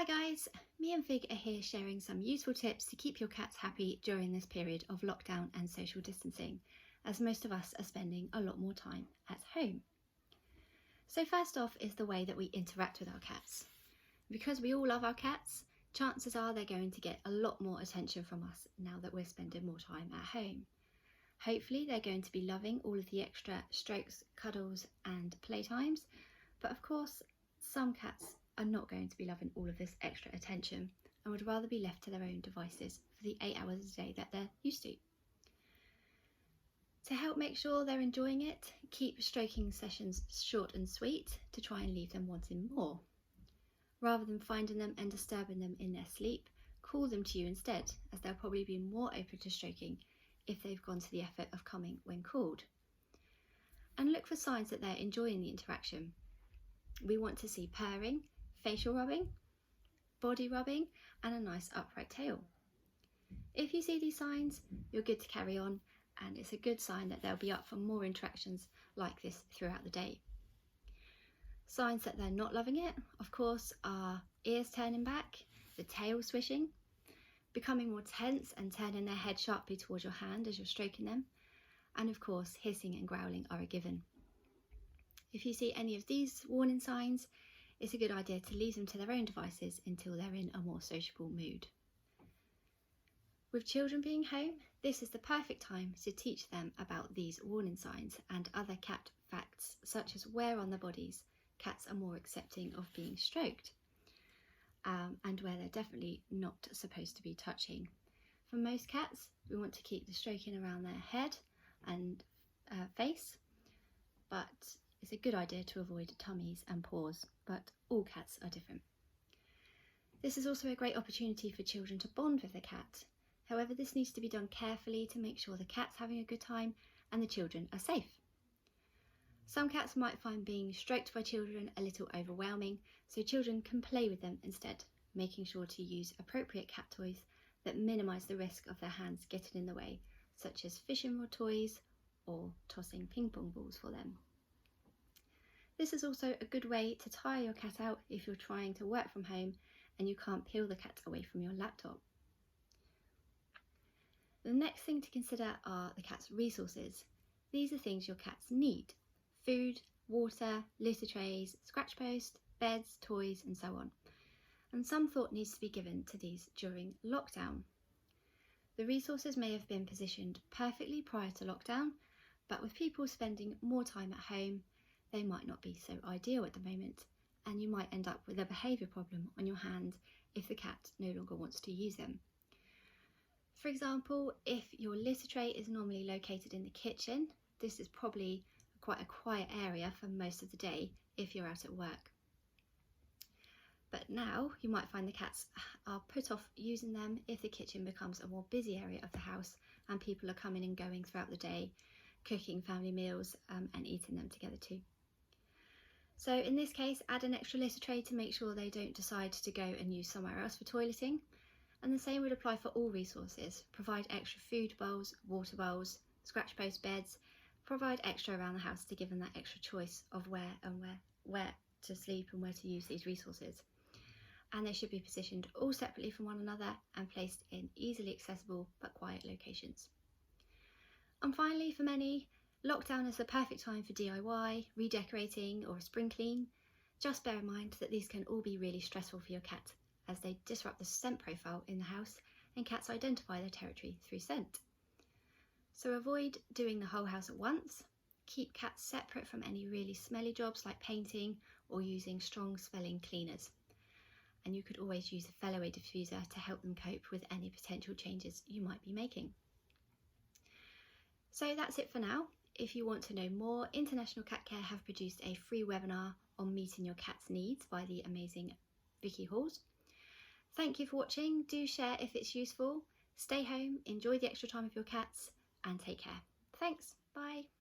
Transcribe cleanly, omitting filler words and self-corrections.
Hi guys, me and Fig are here sharing some useful tips to keep your cats happy during this period of lockdown and social distancing, as most of us are spending a lot more time at home. So first off is the way that we interact with our cats. Because we all love our cats, chances are they're going to get a lot more attention from us now that we're spending more time at home. Hopefully they're going to be loving all of the extra strokes, cuddles and playtimes, but of course some cats are not going to be loving all of this extra attention and would rather be left to their own devices for the 8 hours a day that they're used to. To help make sure they're enjoying it, keep stroking sessions short and sweet to try and leave them wanting more. Rather than finding them and disturbing them in their sleep, call them to you instead, as they'll probably be more open to stroking if they've gone to the effort of coming when called. And look for signs that they're enjoying the interaction. We want to see purring, facial rubbing, body rubbing and a nice upright tail. If you see these signs, you're good to carry on, and it's a good sign that they'll be up for more interactions like this throughout the day. Signs that they're not loving it, of course, are ears turning back, the tail swishing, becoming more tense and turning their head sharply towards your hand as you're stroking them, and of course hissing and growling are a given. If you see any of these warning signs, it's a good idea to leave them to their own devices until they're in a more sociable mood. With children being home, this is the perfect time to teach them about these warning signs and other cat facts, such as where on their bodies cats are more accepting of being stroked, and where they're definitely not supposed to be touching. For most cats, we want to keep the stroking around their head and face, but it's a good idea to avoid tummies and paws, but all cats are different. This is also a great opportunity for children to bond with the cat. However, this needs to be done carefully to make sure the cat's having a good time and the children are safe. Some cats might find being stroked by children a little overwhelming, so children can play with them instead, making sure to use appropriate cat toys that minimise the risk of their hands getting in the way, such as fishing rod toys or tossing ping pong balls for them. This is also a good way to tire your cat out if you're trying to work from home and you can't peel the cat away from your laptop. The next thing to consider are the cat's resources. These are things your cats need: food, water, litter trays, scratch post, beds, toys and so on. And some thought needs to be given to these during lockdown. The resources may have been positioned perfectly prior to lockdown, but with people spending more time at home, they might not be so ideal at the moment, and you might end up with a behaviour problem on your hands if the cat no longer wants to use them. For example, if your litter tray is normally located in the kitchen, this is probably quite a quiet area for most of the day if you're out at work. But now you might find the cats are put off using them if the kitchen becomes a more busy area of the house and people are coming and going throughout the day, cooking family meals and eating them together too. So in this case, add an extra litter tray to make sure they don't decide to go and use somewhere else for toileting. And the same would apply for all resources. Provide extra food bowls, water bowls, scratch post beds. Provide extra around the house to give them that extra choice of where to sleep and where to use these resources. And they should be positioned all separately from one another and placed in easily accessible but quiet locations. And finally, for many, lockdown is the perfect time for DIY, redecorating or a spring clean. Just bear in mind that these can all be really stressful for your cat, as they disrupt the scent profile in the house and cats identify their territory through scent. So avoid doing the whole house at once. Keep cats separate from any really smelly jobs like painting or using strong smelling cleaners. And you could always use a Fellaway diffuser to help them cope with any potential changes you might be making. So that's it for now. If you want to know more, International Cat Care have produced a free webinar on meeting your cat's needs by the amazing Vicky Halls. Thank you for watching. Do share if it's useful. Stay home, enjoy the extra time with your cats and take care. Thanks. Bye.